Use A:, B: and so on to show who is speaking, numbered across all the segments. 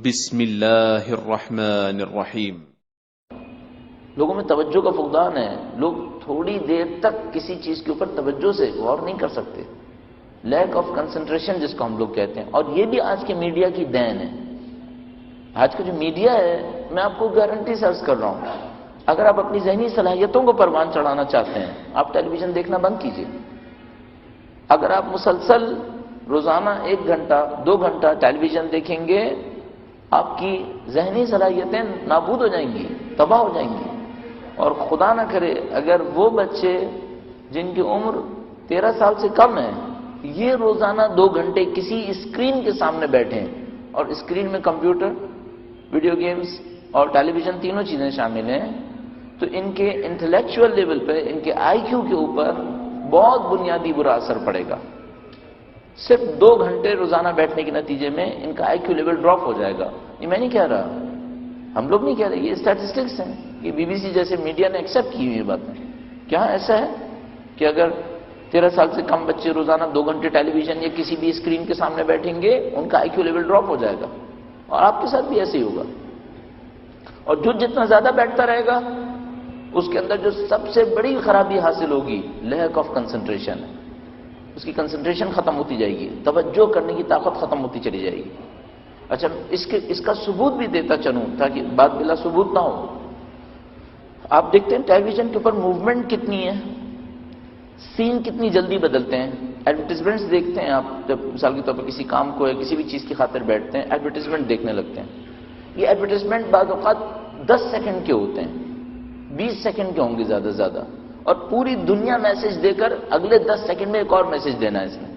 A: بسم اللہ الرحمن الرحیم۔
B: لوگوں میں توجہ کا فقدان ہے، لوگ تھوڑی دیر تک کسی چیز کے اوپر توجہ سے غور نہیں کر سکتے، لیک آف کنسنٹریشن جس کو ہم لوگ کہتے ہیں، اور یہ بھی آج کے میڈیا کی دین ہے۔ آج کا جو میڈیا ہے، میں آپ کو گارنٹی سے عرض کر رہا ہوں، اگر آپ اپنی ذہنی صلاحیتوں کو پروان چڑھانا چاہتے ہیں، آپ ٹیلی ویژن دیکھنا بند کیجیے۔ اگر آپ مسلسل روزانہ 1 گھنٹہ 2 گھنٹہ ٹیلی ویژن دیکھیں گے، آپ کی ذہنی صلاحیتیں نابود ہو جائیں گی، تباہ ہو جائیں گی۔ اور خدا نہ کرے اگر وہ بچے جن کی عمر 13 سال سے کم ہے، یہ روزانہ 2 گھنٹے کسی اسکرین کے سامنے بیٹھیں، اور اسکرین میں کمپیوٹر، ویڈیو گیمز اور ٹیلی ویژن تینوں چیزیں شامل ہیں، تو ان کے انٹلیکچوئل لیول پہ، ان کے آئی کیو کے اوپر بہت بنیادی برا اثر پڑے گا۔ صرف 2 گھنٹے روزانہ بیٹھنے کے نتیجے میں ان کا آئی کیو لیول ڈراپ ہو جائے گا۔ یہ میں نہیں کہہ رہا، ہم لوگ نہیں کہہ رہے، یہ اسٹیٹسٹکس ہیں، یہ بی بی سی جیسے میڈیا نے ایکسیپٹ کی ہوئی باتیں۔ کیا ایسا ہے کہ اگر 13 سال سے کم بچے روزانہ 2 گھنٹے ٹیلی ویژن یا کسی بھی اسکرین کے سامنے بیٹھیں گے، ان کا آئی کیو لیول ڈراپ ہو جائے گا، اور آپ کے ساتھ بھی ایسے ہی ہوگا۔ اور جو جتنا زیادہ بیٹھتا رہے گا، اس کے اندر جو سب سے بڑی خرابی حاصل ہوگی، لیک آف کنسنٹریشن، اس کی کنسنٹریشن ختم ہوتی جائے گی، توجہ کرنے کی طاقت ختم ہوتی چلی جائے گی۔ اچھا، اس کا ثبوت بھی دیتا چلوں تاکہ بات بلا ثبوت نہ ہو۔ آپ دیکھتے ہیں ٹیلی ویژن کے اوپر موومنٹ کتنی ہے، سین کتنی جلدی بدلتے ہیں۔ ایڈورٹیزمنٹس دیکھتے ہیں آپ، جب مثال کے طور پر کسی کام کو یا کسی بھی چیز کی خاطر بیٹھتے ہیں، ایڈورٹیزمنٹ دیکھنے لگتے ہیں۔ یہ ایڈورٹیزمنٹ بعض اوقات 10 سیکنڈ کے ہوتے ہیں، 20 سیکنڈ کے ہوں گے زیادہ سے زیادہ، اور پوری دنیا میسج دے کر اگلے 10 سیکنڈ میں ایک اور میسج دینا ہے اس نے۔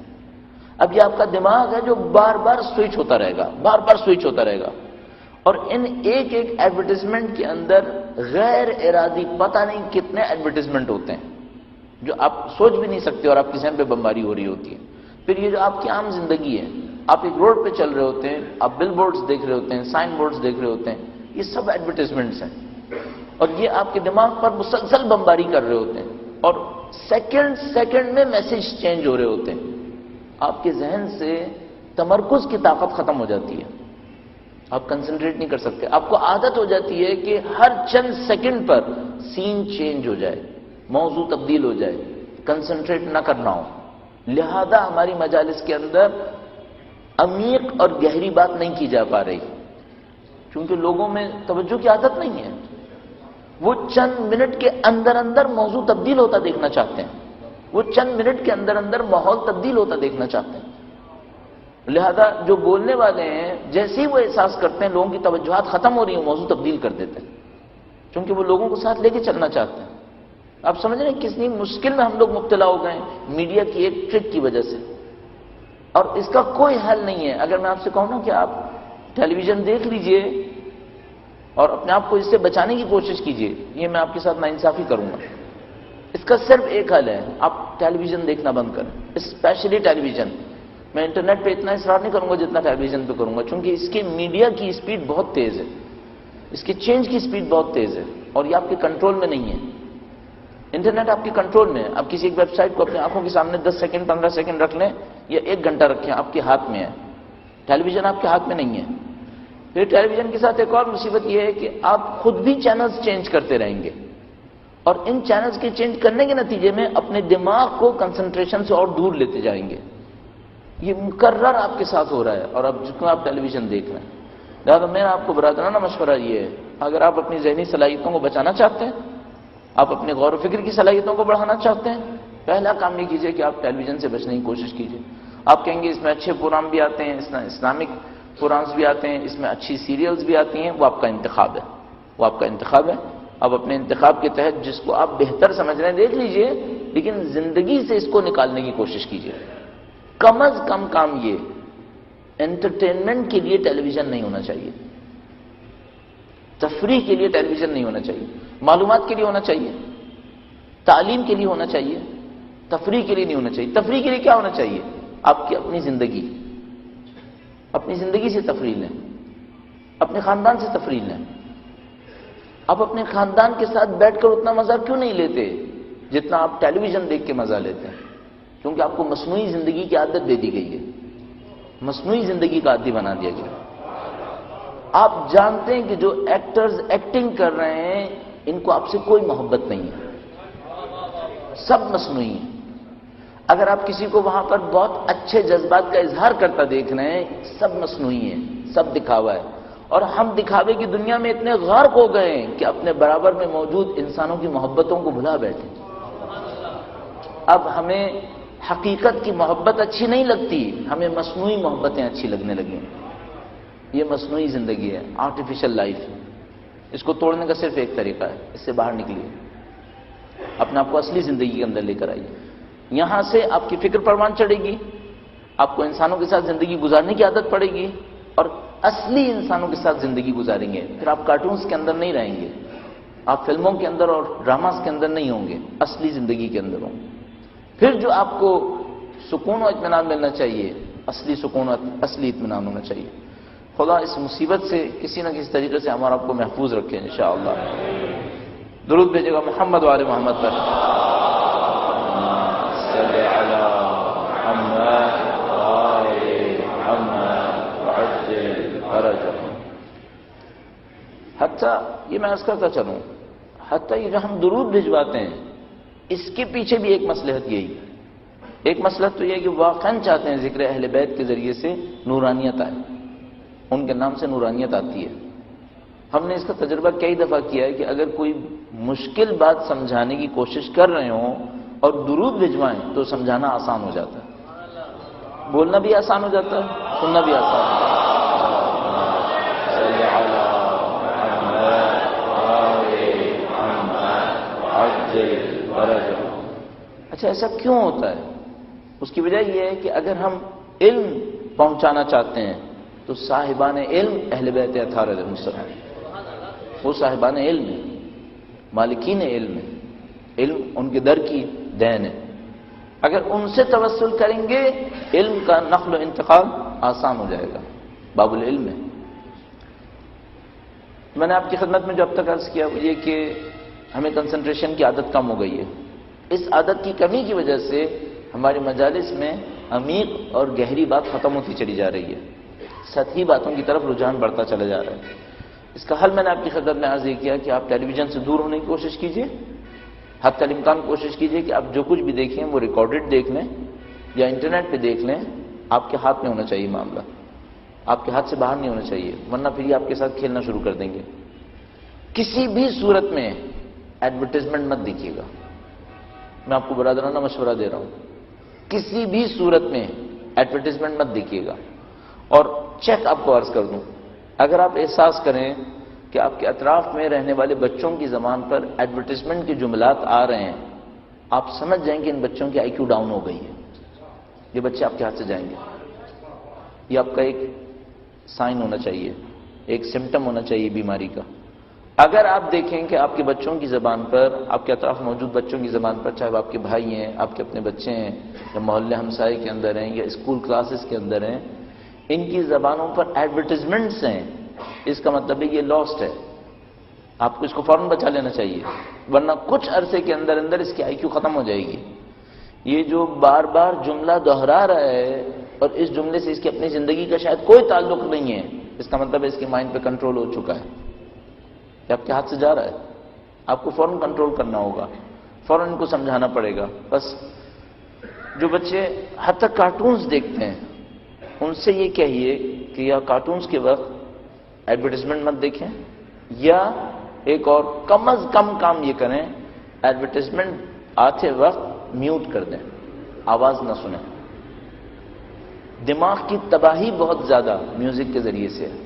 B: اب یہ آپ کا دماغ ہے جو بار بار سوئچ ہوتا رہے گا، بار بار سوئچ ہوتا رہے گا، اور ان ایک ایڈورٹیزمنٹ کے اندر غیر ارادی پتہ نہیں کتنے ایڈورٹیزمنٹ ہوتے ہیں جو آپ سوچ بھی نہیں سکتے، اور آپ کی ذہن پہ بمباری ہو رہی ہوتی ہے۔ پھر یہ جو آپ کی عام زندگی ہے، آپ ایک روڈ پہ چل رہے ہوتے ہیں، آپ بل بورڈز دیکھ رہے ہوتے ہیں، سائن بورڈز دیکھ رہے ہوتے ہیں، یہ سب ایڈورٹیزمنٹس ہیں، اور یہ آپ کے دماغ پر مسلسل بمباری کر رہے ہوتے ہیں، اور سیکنڈ میں میسج چینج ہو رہے ہوتے ہیں۔ آپ کے ذہن سے تمرکز کی طاقت ختم ہو جاتی ہے، آپ کنسنٹریٹ نہیں کر سکتے۔ آپ کو عادت ہو جاتی ہے کہ ہر چند سیکنڈ پر سین چینج ہو جائے، موضوع تبدیل ہو جائے، کنسنٹریٹ نہ کرنا ہو۔ لہذا ہماری مجالس کے اندر عمیق اور گہری بات نہیں کی جا پا رہی، کیونکہ لوگوں میں توجہ کی عادت نہیں ہے۔ وہ چند منٹ کے اندر موضوع تبدیل ہوتا دیکھنا چاہتے ہیں، وہ چند منٹ کے اندر ماحول تبدیل ہوتا دیکھنا چاہتے ہیں۔ لہذا جو بولنے والے ہیں، جیسے ہی وہ احساس کرتے ہیں لوگوں کی توجہات ختم ہو رہی ہیں، موضوع تبدیل کر دیتے ہیں، کیونکہ وہ لوگوں کو ساتھ لے کے چلنا چاہتے ہیں۔ آپ سمجھ رہے ہیں کتنی مشکل میں ہم لوگ مبتلا ہو گئے ہیں میڈیا کی ایک ٹرک کی وجہ سے، اور اس کا کوئی حل نہیں ہے۔ اگر میں آپ سے کہوں نا کہ آپ ٹیلی ویژن دیکھ لیجئے اور اپنے آپ کو اس سے بچانے کی کوشش کیجئے، یہ میں آپ کے ساتھ ناانصافی کروں گا۔ اس کا صرف ایک حل ہے، آپ ٹیلی ویژن دیکھنا بند کریں، اسپیشلی ٹیلی ویژن۔ میں انٹرنیٹ پہ اتنا اصرار نہیں کروں گا جتنا ٹیلی ویژن پہ کروں گا، چونکہ اس کے میڈیا کی سپیڈ بہت تیز ہے، اس کے چینج کی سپیڈ بہت تیز ہے، اور یہ آپ کے کنٹرول میں نہیں ہے۔ انٹرنیٹ آپ کے کنٹرول میں ہے، آپ کسی ایک ویب سائٹ کو اپنی آنکھوں کے سامنے 10 سیکنڈ 15 سیکنڈ رکھ لیں یا 1 گھنٹہ رکھیں، آپ کے ہاتھ میں ہے۔ ٹیلی ویژن آپ کے ہاتھ میں نہیں ہے۔ پھر ٹیلی ویژن کے ساتھ ایک اور مصیبت یہ ہے کہ آپ خود بھی چینلز چینج کرتے رہیں گے، اور ان چینلز کے چینج کرنے کے نتیجے میں اپنے دماغ کو کنسنٹریشن سے اور دور لیتے جائیں گے۔ یہ مکرر آپ کے ساتھ ہو رہا ہے، اور اب جتنا آپ ٹیلی ویژن دیکھ رہے ہیں۔ لہٰذا میرا آپ کو برادرانہ مشورہ یہ ہے، اگر آپ اپنی ذہنی صلاحیتوں کو بچانا چاہتے ہیں، آپ اپنے غور و فکر کی صلاحیتوں کو بڑھانا چاہتے ہیں، پہلا کام یہ کیجئے کہ آپ ٹیلی ویژن سے بچنے کی کوشش کیجئے۔ آپ کہیں گے اس میں اچھے پروگرام بھی آتے ہیں، اس میں اسلامک پروگرامز بھی آتے ہیں، اس میں اچھی سیریلز بھی آتی ہیں، وہ آپ کا انتخاب ہے، وہ آپ کا انتخاب ہے۔ اب اپنے انتخاب کے تحت جس کو آپ بہتر سمجھ رہے ہیں دیکھ لیجئے، لیکن زندگی سے اس کو نکالنے کی کوشش کیجئے۔ کم از کم کام یہ، انٹرٹینمنٹ کے لیے ٹیلی ویژن نہیں ہونا چاہیے، تفریح کے لیے ٹیلی ویژن نہیں ہونا چاہیے، معلومات کے لیے ہونا چاہیے، تعلیم کے لیے ہونا چاہیے، تفریح کے لیے نہیں ہونا چاہیے۔ تفریح کے لیے کیا ہونا چاہیے؟ آپ کی اپنی زندگی سے تفریح لیں، اپنے خاندان سے تفریح لیں۔ آپ اپنے خاندان کے ساتھ بیٹھ کر اتنا مزہ کیوں نہیں لیتے جتنا آپ ٹیلی ویژن دیکھ کے مزہ لیتے ہیں؟ کیونکہ آپ کو مصنوعی زندگی کی عادت دے دی گئی ہے، مصنوعی زندگی کا عادی بنا دیا گیا۔ آپ جانتے ہیں کہ جو ایکٹرز ایکٹنگ کر رہے ہیں ان کو آپ سے کوئی محبت نہیں ہے، سب مصنوعی ہیں۔ اگر آپ کسی کو وہاں پر بہت اچھے جذبات کا اظہار کرتا دیکھ رہے ہیں، سب مصنوعی ہیں، سب دکھاوا ہے۔ اور ہم دکھاوے کی دنیا میں اتنے غرق ہو گئے ہیں کہ اپنے برابر میں موجود انسانوں کی محبتوں کو بھلا بیٹھے۔ اب ہمیں حقیقت کی محبت اچھی نہیں لگتی، ہمیں مصنوعی محبتیں اچھی لگنے لگی۔ یہ مصنوعی زندگی ہے، آرٹیفیشل لائف۔ اس کو توڑنے کا صرف ایک طریقہ ہے، اس سے باہر نکلیے، اپنے آپ کو اصلی زندگی کے اندر لے کر آئیے۔ یہاں سے آپ کی فکر پروان چڑھے گی، آپ کو انسانوں کے ساتھ زندگی گزارنے کی عادت پڑے گی، اور اصلی انسانوں کے ساتھ زندگی گزاریں گے۔ پھر آپ کارٹونز کے اندر نہیں رہیں گے، آپ فلموں کے اندر اور ڈراماز کے اندر نہیں ہوں گے، اصلی زندگی کے اندر ہوں گے۔ پھر جو آپ کو سکون و اطمینان ملنا چاہیے، اصلی سکون و اصلی اطمینان ہونا چاہیے۔ خدا اس مصیبت سے کسی نہ کسی طریقے سے ہمارا آپ کو محفوظ رکھے انشاءاللہ۔ درود بھیجے گا محمد وآل محمد پر۔ صلی علی محمد وآل محمد وعجل فرجهم۔ حتیٰ یہ میں عرض کرتا چلوں، حتیٰ یہ جو ہم درود بھجواتے ہیں اس کے پیچھے بھی ایک مصلحت یہی، ایک مصلحت تو یہ ہے کہ واقعاً چاہتے ہیں ذکر اہل بیت کے ذریعے سے نورانیت آئے، ان کے نام سے نورانیت آتی ہے۔ ہم نے اس کا تجربہ کئی دفعہ کیا ہے کہ اگر کوئی مشکل بات سمجھانے کی کوشش کر رہے ہوں اور درود بھجوائیں تو سمجھانا آسان ہو جاتا ہے، بولنا بھی آسان ہو جاتا ہے، سننا بھی آسان ہو جاتا ہے۔ اچھا ایسا کیوں ہوتا ہے؟ اس کی وجہ یہ ہے کہ اگر ہم علم پہنچانا چاہتے ہیں تو صاحبان علم اہل بیت اطہار علیہ السلام، وہ صاحبان علم ہیں، مالکین علم ہیں، علم ان کے در کی دین ہے۔ اگر ان سے توسل کریں گے علم کا نقل و انتقال آسان ہو جائے گا، باب العلم ہے۔ میں نے آپ کی خدمت میں جو اب تک عرض کیا وہ یہ کہ ہمیں کنسنٹریشن کی عادت کم ہو گئی ہے۔ اس عادت کی کمی کی وجہ سے ہماری مجالس میں عمیق اور گہری بات ختم ہوتی چلی جا رہی ہے، سطحی باتوں کی طرف رجحان بڑھتا چلا جا رہا ہے۔ اس کا حل میں نے آپ کی خدمت میں عرض یہ کیا کہ آپ ٹیلی ویژن سے دور ہونے کی کوشش کیجیے، حتی الامکان کوشش کیجیے کہ آپ جو کچھ بھی دیکھیں وہ ریکارڈڈ دیکھ لیں یا انٹرنیٹ پہ دیکھ لیں، آپ کے ہاتھ میں ہونا چاہیے معاملہ، آپ کے ہاتھ سے باہر نہیں ہونا چاہیے، ورنہ پھر یہ آپ کے ساتھ کھیلنا شروع کر دیں گے۔ کسی بھی صورت میں ایڈورٹائزمنٹ مت دیکھیے گا، میں آپ کو برادرانہ مشورہ دے رہا ہوں، کسی بھی صورت میں ایڈورٹائزمنٹ مت دیکھیے گا۔ اور چیک آپ کو عرض کر دوں، اگر آپ احساس کریں کہ آپ کے اطراف میں رہنے والے بچوں کی زبان پر ایڈورٹائزمنٹ کے جملات آ رہے ہیں، آپ سمجھ جائیں کہ ان بچوں کی آئی کیو ڈاؤن ہو گئی ہے، یہ بچے آپ کے ہاتھ سے جائیں گے۔ یہ آپ کا ایک سائن ہونا چاہیے، ایک سمٹم ہونا چاہیے بیماری کا۔ اگر آپ دیکھیں کہ آپ کے بچوں کی زبان پر، آپ کے اطراف موجود بچوں کی زبان پر، چاہے وہ آپ کے بھائی ہیں، آپ کے اپنے بچے ہیں، یا محلے ہمسائے کے اندر ہیں، یا اسکول کلاسز کے اندر ہیں، ان کی زبانوں پر ایڈورٹائزمنٹس ہیں، اس کا مطلب ہے یہ لاسٹ ہے، آپ کو اس کو فوراً بچا لینا چاہیے، ورنہ کچھ عرصے کے اندر اندر اس کی آئی کیو ختم ہو جائے گی۔ یہ جو بار بار جملہ دہرا رہا ہے اور اس جملے سے اس کی اپنی زندگی کا شاید کوئی تعلق نہیں ہے، اس کا مطلب ہے اس کے مائنڈ پہ کنٹرول ہو چکا ہے، یہ آپ کے ہاتھ سے جا رہا ہے، آپ کو فوراً کنٹرول کرنا ہوگا، فوراً ان کو سمجھانا پڑے گا۔ بس جو بچے حتی کارٹونز دیکھتے ہیں ان سے یہ کہیے کہ یا کارٹونز کے وقت ایڈورٹائزمنٹ مت دیکھیں، یا ایک اور کم از کم کام یہ کریں ایڈورٹائزمنٹ آتے وقت میوٹ کر دیں، آواز نہ سنیں۔ دماغ کی تباہی بہت زیادہ میوزک کے ذریعے سے ہے،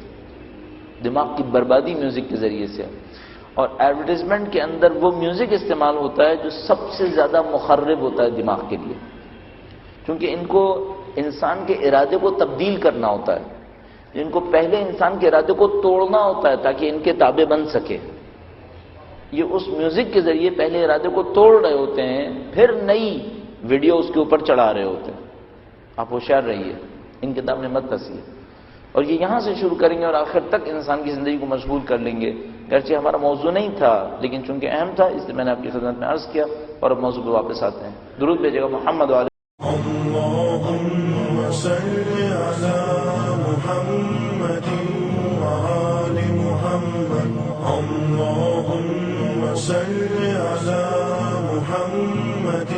B: دماغ کی بربادی میوزک کے ذریعے سے ہے، اور ایڈورٹائزمنٹ کے اندر وہ میوزک استعمال ہوتا ہے جو سب سے زیادہ مخرب ہوتا ہے دماغ کے لیے، کیونکہ ان کو انسان کے ارادے کو تبدیل کرنا ہوتا ہے، ان کو پہلے انسان کے ارادے کو توڑنا ہوتا ہے تاکہ ان کے تابع بن سکے۔ یہ اس میوزک کے ذریعے پہلے ارادے کو توڑ رہے ہوتے ہیں، پھر نئی ویڈیو اس کے اوپر چڑھا رہے ہوتے ہیں۔ آپ ہوشیار رہیے، ان کتاب نے مت پھنسیے، اور یہ یہاں سے شروع کریں گے اور آخر تک انسان کی زندگی کو مشغول کر لیں گے۔ گرچہ ہمارا موضوع نہیں تھا لیکن چونکہ اہم تھا اس لیے میں نے آپ کی خدمت میں عرض کیا، اور اب موضوع پہ واپس آتے ہیں۔ درود بھیجے گا محمد وعلیہ
C: اللهم صل على محمد وعلى اللهم صل على محمد